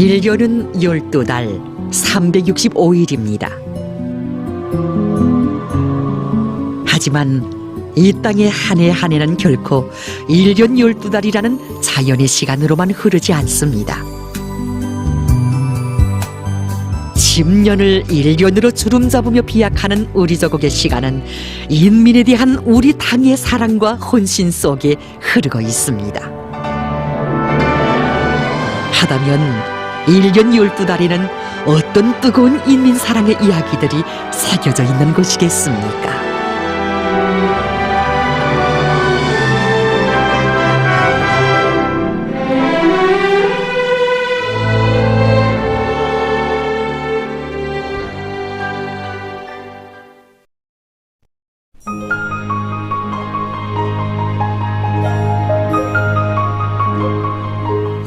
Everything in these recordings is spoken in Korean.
1년은 12달 365일입니다. 하지만 이 땅의 한 해 한 해는 결코 1년 12달이라는 자연의 시간으로만 흐르지 않습니다. 10년을 1년으로 주름 잡으며 비약하는 우리 조국의 시간은 인민에 대한 우리 당의 사랑과 헌신 속에 흐르고 있습니다. 하다면 1년 12달에는 어떤 뜨거운 인민 사랑의 이야기들이 새겨져 있는 곳이겠습니까?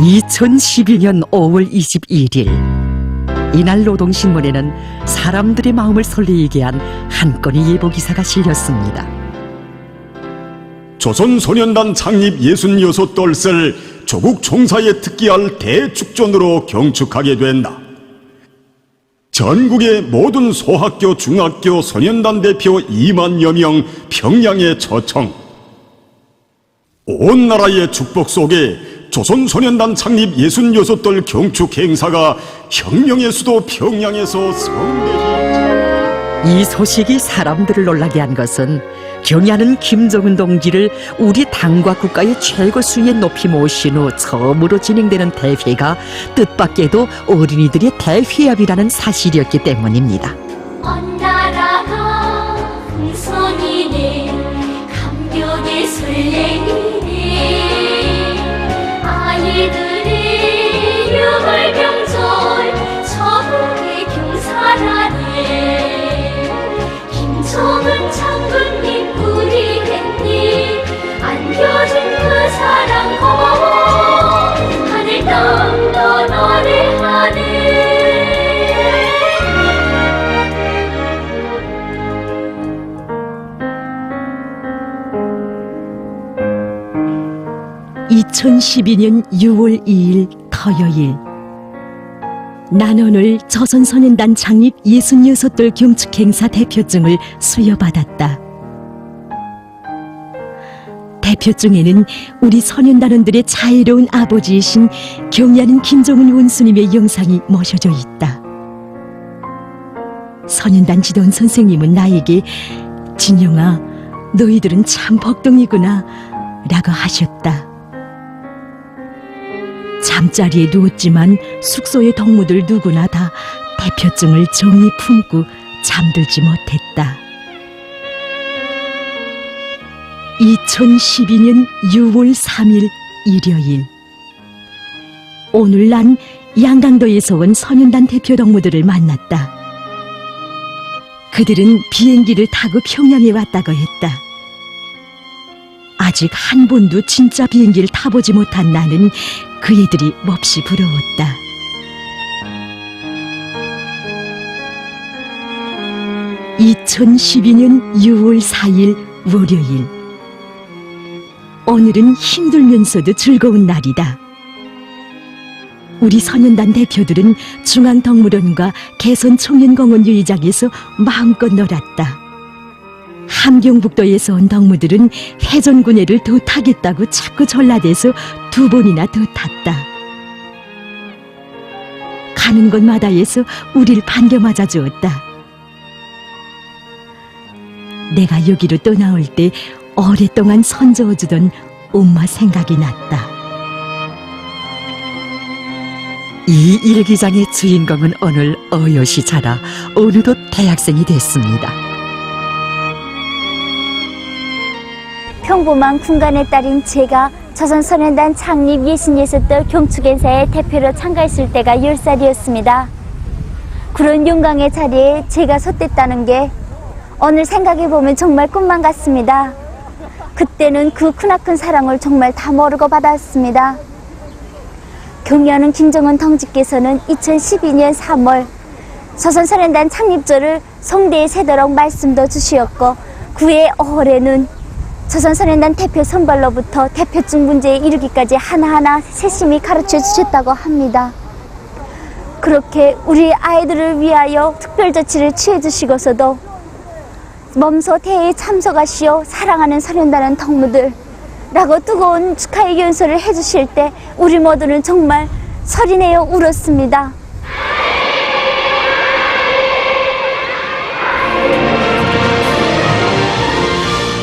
(2012년 5월 21일) 이날 노동신문에는 사람들의 마음을 설레게 한 한 건의 예보기사가 실렸습니다. 조선소년단 창립 66돌을 조국 총사에 특기할 대축전으로 경축하게 된다. 전국의 모든 소학교, 중학교 소년단 대표 2만여 명 평양에 초청. 온 나라의 축복 속에 조선소년단 창립 66돌 경축 행사가 혁명의 수도 평양에서 성대히. 이 소식이 사람들을 놀라게 한 것은 경의하는 김정은 동지를 우리 당과 국가의 최고 수위에 높이 모신 후 처음으로 진행되는 대회가 뜻밖에도 어린이들의 대회합이라는 사실이었기 때문입니다. 온 나라가 풍선이네, 감격의 설레이네, 아이들의 유월명절 저국의 경사라네. 김정은 장군님 우리 햇님 안겨준 그 사랑 고마워. 하늘 땅도 노래하네. (2012년 6월 2일) 토요일, 난 오늘 조선소년단 창립 66돌 경축행사 대표증을 수여받았다. 대표증에는 우리 소년단원들의 자애로운 아버지이신 경의하는 김정은 원수님의 영상이 모셔져 있다. 소년단 지도원 선생님은 나에게 "진영아, 너희들은 참 복덩이구나" 라고 하셨다. 잠자리에 누웠지만 숙소의 동무들 누구나 다 대표증을 정이 품고 잠들지 못했다. 2012년 6월 3일 일요일, 오늘 난 양강도에서 온 소년단 대표 동무들을 만났다. 그들은 비행기를 타고 평양에 왔다고 했다. 아직 한 번도 진짜 비행기를 타보지 못한 나는 그 애들이 몹시 부러웠다. (2012년 6월 4일 월요일) 오늘은 힘들면서도 즐거운 날이다. 우리 소년단 대표들은 중앙동물원과 개선청년공원 유의장에서 마음껏 놀았다. 함경북도에서 온 동무들은 회전군해를 더 타겠다고 자꾸 전라대서 2번이나 더 탔다. 가는 곳마다에서 우릴 반겨 맞아 주었다. 내가 여기로 떠나올 때 오랫동안 선저어주던 엄마 생각이 났다. 이 일기장의 주인공은 오늘 어여시 자라 어느덧 대학생이 됐습니다. 평범한 군간의 딸인 제가 조선소년단 창립 66돌 경축행사의 대표로 참가했을 때가 10살이었습니다. 그런 영광의 자리에 제가 섰댔다는 게 오늘 생각해보면 정말 꿈만 같습니다. 그때는 그 크나큰 사랑을 정말 다 모르고 받았습니다. 경의하는 김정은 동지께서는 2012년 3월 조선소년단 창립절을 성대에 세도록 말씀도 주시었고, 그해 5월에는 조선소년단 대표 선발로부터 대표증 문제에 이르기까지 하나하나 세심히 가르쳐 주셨다고 합니다. 그렇게 우리 아이들을 위하여 특별 조치를 취해 주시고서도 몸소 대회에 참석하시어 사랑하는 선현단원 동무들 라고 뜨거운 축하의 연설을 해주실 때 우리 모두는 정말 소리내어 울었습니다.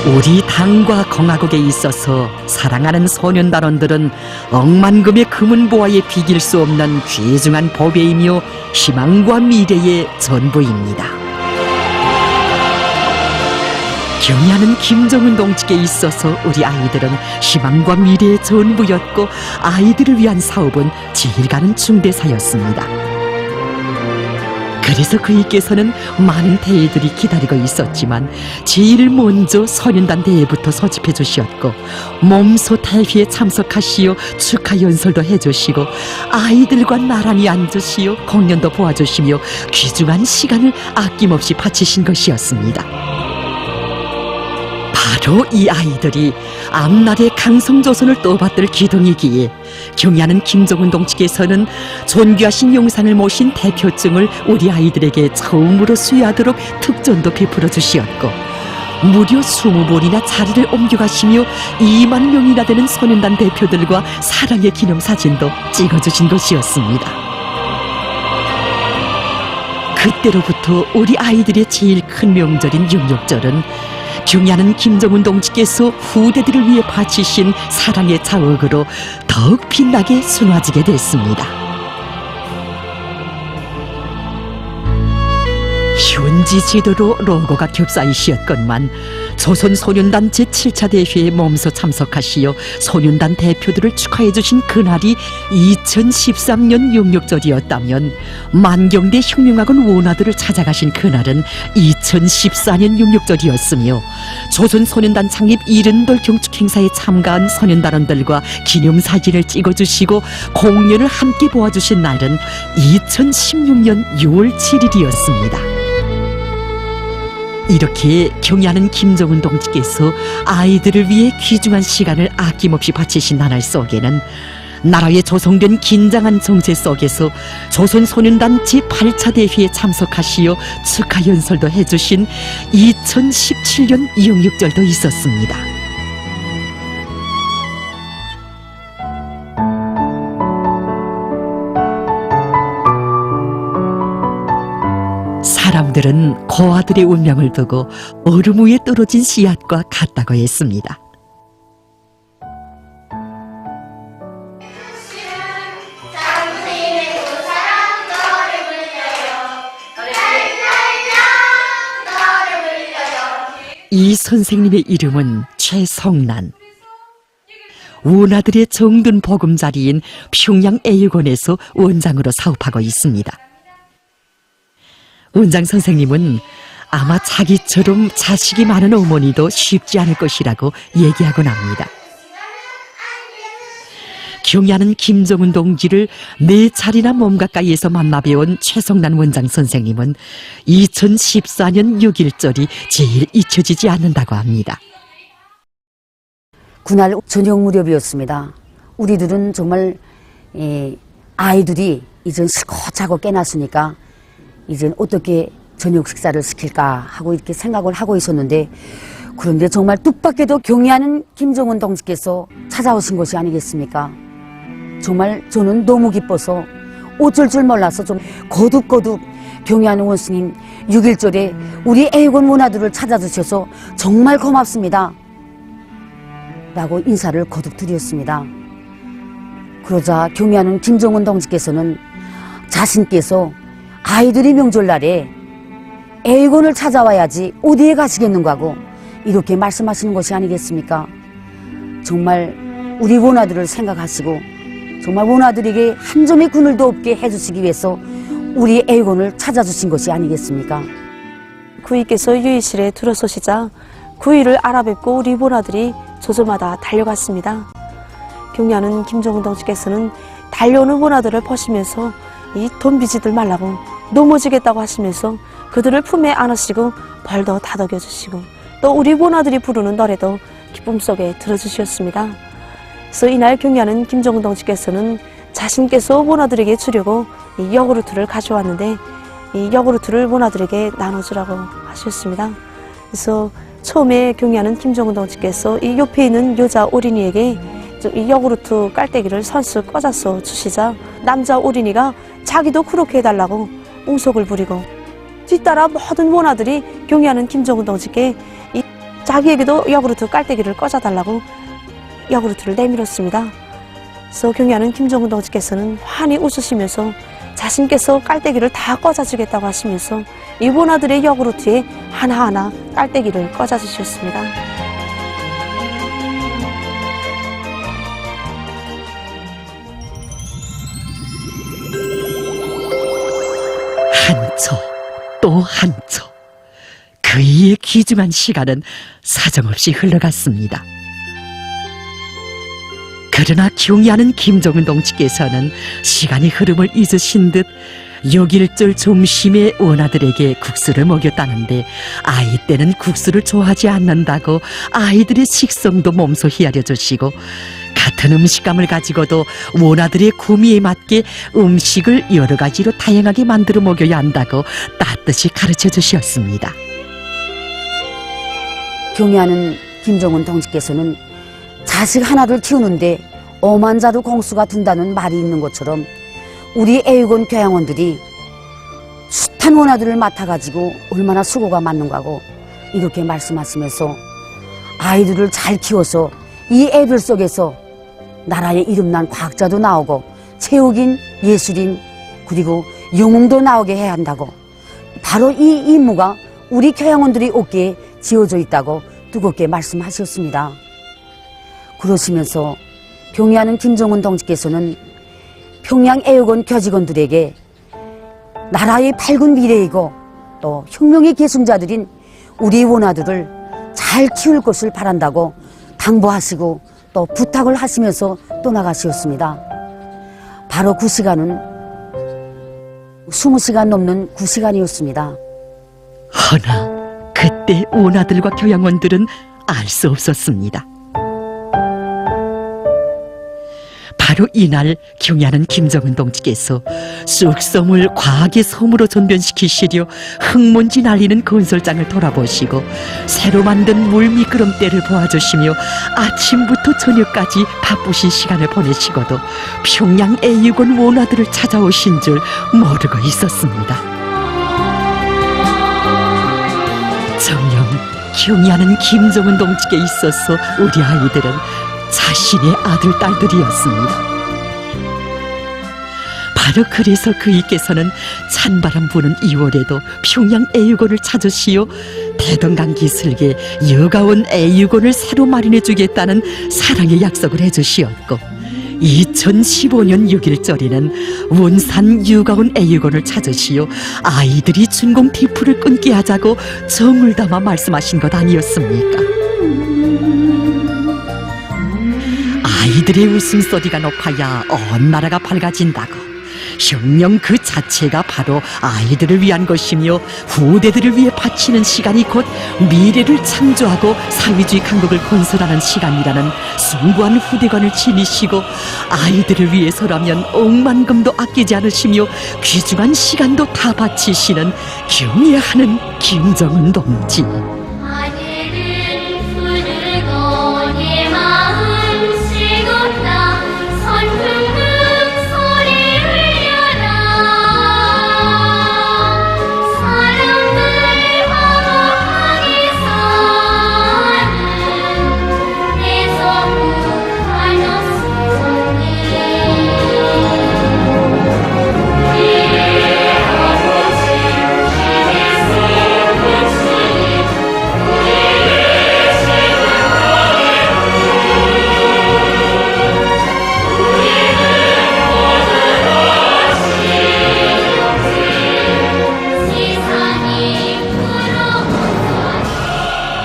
우리 당과 공화국에 있어서 사랑하는 소년단원들은 억만금의 금은보화에 비길 수 없는 귀중한 보배이며 희망과 미래의 전부입니다. 경의하는 김정은 동지께 있어서 우리 아이들은 희망과 미래의 전부였고 아이들을 위한 사업은 제일 가는 중대사였습니다. 그래서 그이께서는 많은 대회들이 기다리고 있었지만 제일 먼저 소년단 대회부터 소집해 주셨고 몸소 대회에 참석하시어 축하 연설도 해주시고 아이들과 나란히 앉으시어 공연도 보아주시며 귀중한 시간을 아낌없이 바치신 것이었습니다. 바로 이 아이들이 앞날의 강성조선을 떠받들 기둥이기에 경의하는 김정은 동지께서는 존귀하신 용산을 모신 대표증을 우리 아이들에게 처음으로 수여하도록 특전도 베풀어 주시었고 무려 20번이나 자리를 옮겨가시며 2만 명이나 되는 소년단 대표들과 사랑의 기념사진도 찍어주신 것이었습니다. 그때로부터 우리 아이들의 제일 큰 명절인 6.6절은 경의하는 김정은 동지께서 후대들을 위해 바치신 사랑의 자억으로 더욱 빛나게 수놓아지게 됐습니다. 현지 지도로 로고가 겹사이 씌었건만 조선소년단 제7차 대회에 몸소 참석하시어 소년단 대표들을 축하해 주신 그날이 2013년 6.6절이었다면 만경대 혁명학원 원화들을 찾아가신 그날은 2014년 6.6절이었으며 조선소년단 창립 70돌 경축 행사에 참가한 소년단원들과 기념사진을 찍어주시고 공연을 함께 보아주신 날은 2016년 6월 7일이었습니다. 이렇게 경의하는 김정은 동지께서 아이들을 위해 귀중한 시간을 아낌없이 바치신 나날 속에는 나라에 조성된 긴장한 정세 속에서 조선소년단 제8차 대회에 참석하시어 축하 연설도 해주신 2017년 6.6절도 있었습니다. 사람들은 고아들의 운명을 두고 얼음 위에 떨어진 씨앗과 같다고 했습니다. 이 선생님의 이름은 최성난. 원아들의 정든 보금자리인 평양 애육원에서 원장으로 사업하고 있습니다. 원장 선생님은 아마 자기처럼 자식이 많은 어머니도 쉽지 않을 것이라고 얘기하곤 합니다. 경의하는 김정은 동지를 4차례나 몸 가까이에서 만나 배운 최성난 원장 선생님은 2014년 6.1절이 제일 잊혀지지 않는다고 합니다. 그날 저녁 무렵이었습니다. 우리들은 정말 아이들이 이젠 실컷 자고 깨났으니까 이젠 어떻게 저녁 식사를 시킬까 하고 이렇게 생각을 하고 있었는데, 그런데 정말 뜻밖에도 경의하는 김정은 동지께서 찾아오신 것이 아니겠습니까? 정말 저는 너무 기뻐서 어쩔 줄 몰라서 좀 거듭거듭 경의하는 원스님 6.1절에 우리 애육원 문화들을 찾아주셔서 정말 고맙습니다 라고 인사를 거듭 드렸습니다. 그러자 경의하는 김정은 동지께서는 자신께서 아이들이 명절날에 애육원을 찾아와야지 어디에 가시겠는가 하고 이렇게 말씀하시는 것이 아니겠습니까? 정말 우리 원아들을 생각하시고 정말 원아들에게 한 점의 그늘도 없게 해주시기 위해서 우리 애육원을 찾아주신 것이 아니겠습니까? 구이께서 유이실에 들어서시자 구이를 알아뵙고 우리 원아들이 조조마다 달려갔습니다. 경의하는 김정은 동지께서는 달려오는 원아들을 보시면서 이 돈비지들 말라고 넘어지겠다고 하시면서 그들을 품에 안으시고 벌도 다독여 주시고 또 우리 원아들이 부르는 노래도 기쁨 속에 들어주셨습니다. 그래서 이날 경의하는 김정은 동지께서는 자신께서 원아들에게 주려고 이 요구르트를 가져왔는데 이 요구르트를 모나들에게 나눠주라고 하셨습니다. 그래서 처음에 경의하는 김정은 동지께서 이 옆에 있는 여자 어린이에게 이 요구르트 깔때기를 선수 꽂아서 주시자 남자 어린이가 자기도 그렇게 해달라고 웅속을 부리고 뒤따라 모든 모나들이 경의하는 김정은 동지께 이 자기에게도 요구르트 깔때기를 꽂아달라고 요구르트를 내밀었습니다. 그래서 경의하는 김정은 동지께서는 환히 웃으시면서 자신께서 깔때기를 다 꽂아주겠다고 하시면서 이 모나들의 요구르트에 하나하나 깔때기를 꽂아주셨습니다. 한 초, 또 한 초. 그이의 귀중한 시간은 사정없이 흘러갔습니다. 그러나 경의하는 김정은 동지께서는 시간의 흐름을 잊으신 듯 6일절 점심에 원아들에게 국수를 먹였다는데 아이 때는 국수를 좋아하지 않는다고 아이들의 식성도 몸소 헤아려 주시고 같은 음식감을 가지고도 원아들의 구미에 맞게 음식을 여러 가지로 다양하게 만들어 먹여야 한다고 따뜻이 가르쳐 주셨습니다. 경의하는 김정은 동지께서는 자식 하나를 키우는데 5만 자루 공수가 든다는 말이 있는 것처럼 우리 애육원 교양원들이 숱한 원아들을 맡아가지고 얼마나 수고가 많는가 하고 이렇게 말씀하시면서 아이들을 잘 키워서 이 애들 속에서 나라의 이름난 과학자도 나오고 체육인, 예술인, 그리고 영웅도 나오게 해야 한다고 바로 이 임무가 우리 교양원들이 어깨에 지어져 있다고 뜨겁게 말씀하셨습니다. 그러시면서 경의하는 김정은 동지께서는 평양애육원 교직원들에게 나라의 밝은 미래이고 또 혁명의 계승자들인 우리 원아들을 잘 키울 것을 바란다고 당부하시고 또 부탁을 하시면서 떠나가시었습니다. 바로 그 시간은 20시간 넘는 9시간이었습니다. 허나 그때 원아들과 교양원들은 알 수 없었습니다. 바로 이날 경의하는 김정은 동지께서 쑥섬을 과학의 섬으로 전변시키시려 흙먼지 날리는 건설장을 돌아보시고 새로 만든 물미끄럼대를 보아주시며 아침부터 저녁까지 바쁘신 시간을 보내시고도 평양애육원 원아들을 찾아오신 줄 모르고 있었습니다. 정녕 경의하는 김정은 동지께 있어서 우리 아이들은 자신의 아들, 딸들이었습니다. 바로 그래서 그이께서는 찬바람 부는 2월에도 평양애육원을 찾으시어 대동강 기슭에 여가원 애육원을 새로 마련해주겠다는 사랑의 약속을 해주시었고 2015년 6일절에는 원산 유가원 애육원을 찾으시어 아이들이 준공 티프를 끊게 하자고 정을 담아 말씀하신 것 아니었습니까? 아이들의 웃음소리가 높아야 온 나라가 밝아진다고 혁명 그 자체가 바로 아이들을 위한 것이며 후대들을 위해 바치는 시간이 곧 미래를 창조하고 사회주의 강국을 건설하는 시간이라는 숭고한 후대관을 지니시고 아이들을 위해서라면 억만금도 아끼지 않으시며 귀중한 시간도 다 바치시는 경애하는 김정은 동지.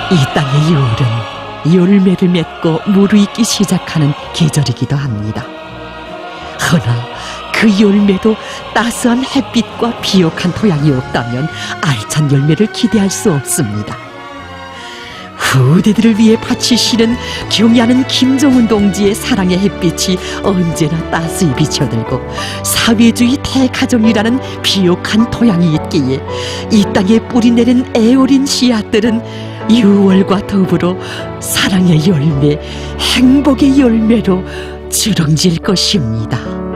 이 땅의 6월은 열매를 맺고 무르익기 시작하는 계절이기도 합니다. 허나 그 열매도 따스한 햇빛과 비옥한 토양이 없다면 알찬 열매를 기대할 수 없습니다. 그대들을 위해 바치시는 경애하는 김정은 동지의 사랑의 햇빛이 언제나 따스히 비춰들고 사회주의 대가정이라는 비옥한 토양이 있기에 이 땅에 뿌리내린 애어린 씨앗들은 유월과 더불어 사랑의 열매, 행복의 열매로 주렁질 것입니다.